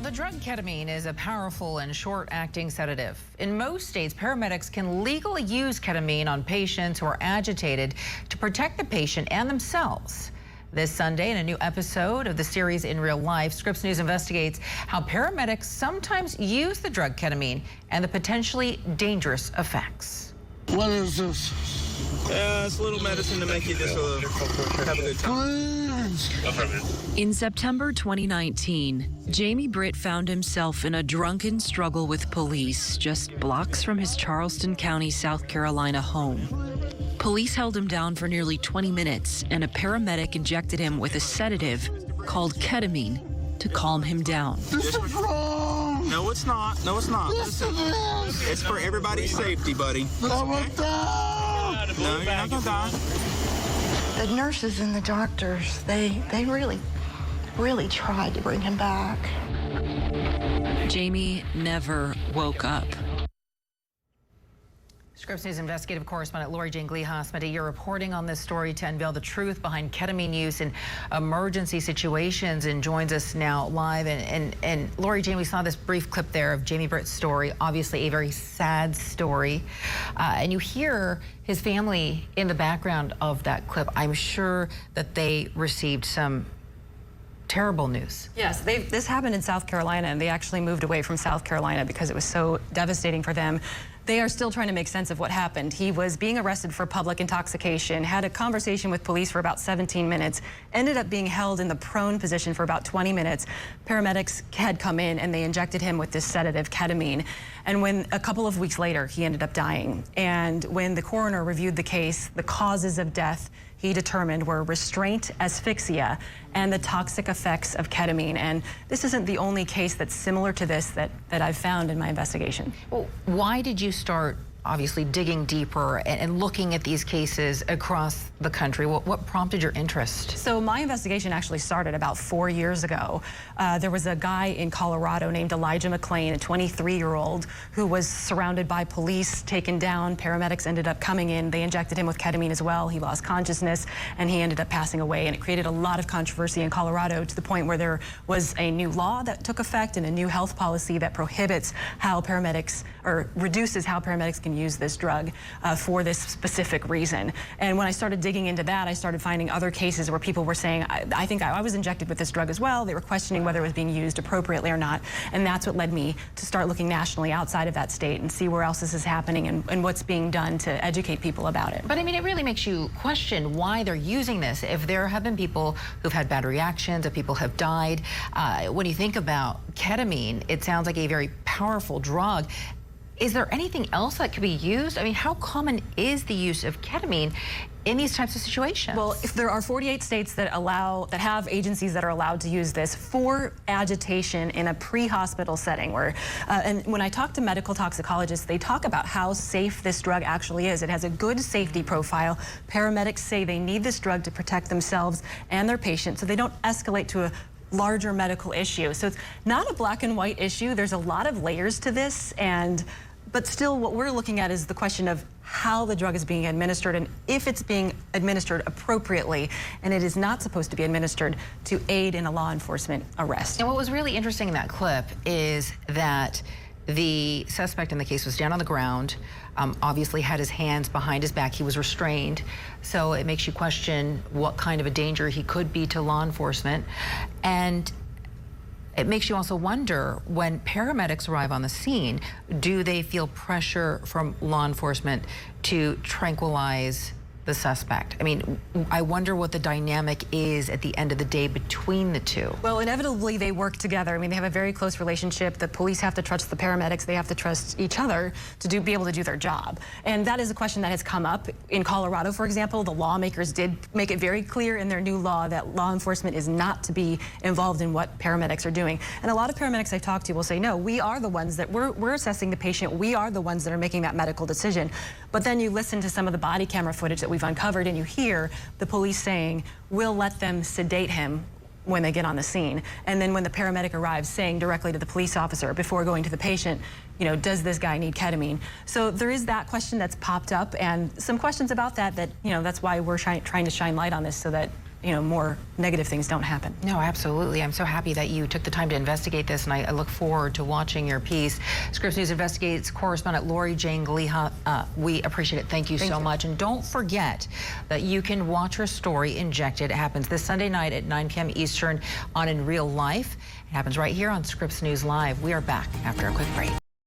The drug ketamine is a powerful and short-acting sedative. In most states, paramedics can legally use ketamine on patients who are agitated to protect the patient and themselves. This Sunday, in a new episode of the series In Real Life, Scripps News investigates how paramedics sometimes use the drug ketamine and the potentially dangerous effects. What is this? It's a little medicine to make you just have a good time. In September 2019, Jamie Britt found himself in a drunken struggle with police just blocks from his Charleston County, South Carolina home. Police held him down for nearly 20 minutes, and a paramedic injected him with a sedative called ketamine to calm him down. This is wrong. No, it's not. No, it's not. Listen, It's for everybody's safety, buddy. I will die. No, you're not gonna die. The nurses and the doctors, they really tried to bring him back. Jamie never woke up. Scripps News investigative correspondent Lori Jane Gliha-Smeddy, you're reporting on this story to unveil the truth behind ketamine use in emergency situations, and joins us now live. And Lori Jane, we saw this brief clip there of Jamie Britt's story, obviously a very sad story. And you hear his family in the background of that clip. I'm sure that they received some terrible news. Yes, this happened in South Carolina, and they actually moved away from South Carolina because it was so devastating for them. They are still trying to make sense of what happened. He was being arrested for public intoxication, had a conversation with police for about 17 minutes, ended up being held in the prone position for about 20 minutes. Paramedics had come in and they injected him with this sedative, ketamine. And when a couple of weeks later, he ended up dying. And when the coroner reviewed the case, the causes of death he determined were restraint, asphyxia, and the toxic effects of ketamine. And this isn't the only case that's similar to this that I've found in my investigation. Well, why did you start obviously digging deeper and looking at these cases across the country? What prompted your interest? So my investigation actually started about 4 years ago. There was a guy in Colorado named Elijah McClain, a 23-year-old, who was surrounded by police, taken down. Paramedics ended up coming in. They injected him with ketamine as well. He lost consciousness and he ended up passing away. And it created a lot of controversy in Colorado, to the point where there was a new law that took effect and a new health policy that prohibits how paramedics, or reduces how paramedics can use this drug for this specific reason. And when I started digging into that, I started finding other cases where people were saying, I think I was injected with this drug as well. They were questioning whether it was being used appropriately or not. And that's what led me to start looking nationally outside of that state and see where else this is happening and what's being done to educate people about it. But I mean, it really makes you question why they're using this. If there have been people who've had bad reactions, if people have died, when you think about ketamine, it sounds like a very powerful drug. Is there anything else that could be used? I mean, how common is the use of ketamine in these types of situations? Well, if there are 48 states that have agencies that are allowed to use this for agitation in a pre-hospital setting, where, and when I talk to medical toxicologists, they talk about how safe this drug actually is. It has a good safety profile. Paramedics say they need this drug to protect themselves and their patients so they don't escalate to a larger medical issue. So it's not a black and white issue. There's a lot of layers to this, but still what we're looking at is the question of how the drug is being administered and if it's being administered appropriately. And it is not supposed to be administered to aid in a law enforcement arrest. And what was really interesting in that clip is that the suspect in the case was down on the ground, obviously had his hands behind his back. He was restrained. So it makes you question what kind of a danger he could be to law enforcement. And it makes you also wonder, when paramedics arrive on the scene, do they feel pressure from law enforcement to tranquilize the suspect? I mean, I wonder what the dynamic is at the end of the day between the two. Well, inevitably they work together. I mean, they have a very close relationship. The police have to trust the paramedics. They have to trust each other to be able to do their job. And that is a question that has come up. In Colorado, for example, the lawmakers did make it very clear in their new law that law enforcement is not to be involved in what paramedics are doing. And a lot of paramedics I've talked to will say, no, we are the ones that we're assessing the patient. We are the ones that are making that medical decision. But then you listen to some of the body camera footage that we've uncovered, and you hear the police saying, we'll let them sedate him when they get on the scene. And then when the paramedic arrives, saying directly to the police officer before going to the patient, you know, does this guy need ketamine? So there is that question that's popped up, and some questions about that, you know, that's why we're trying to shine light on this, so that more negative things don't happen. No, absolutely. I'm so happy that you took the time to investigate this, and I look forward to watching your piece. Scripps News Investigates correspondent Lori Jane Galiha. We appreciate it. Thank you so much. And don't forget that you can watch her story, Injected. It happens this Sunday night at 9 p.m. Eastern on In Real Life. It happens right here on Scripps News Live. We are back after a quick break.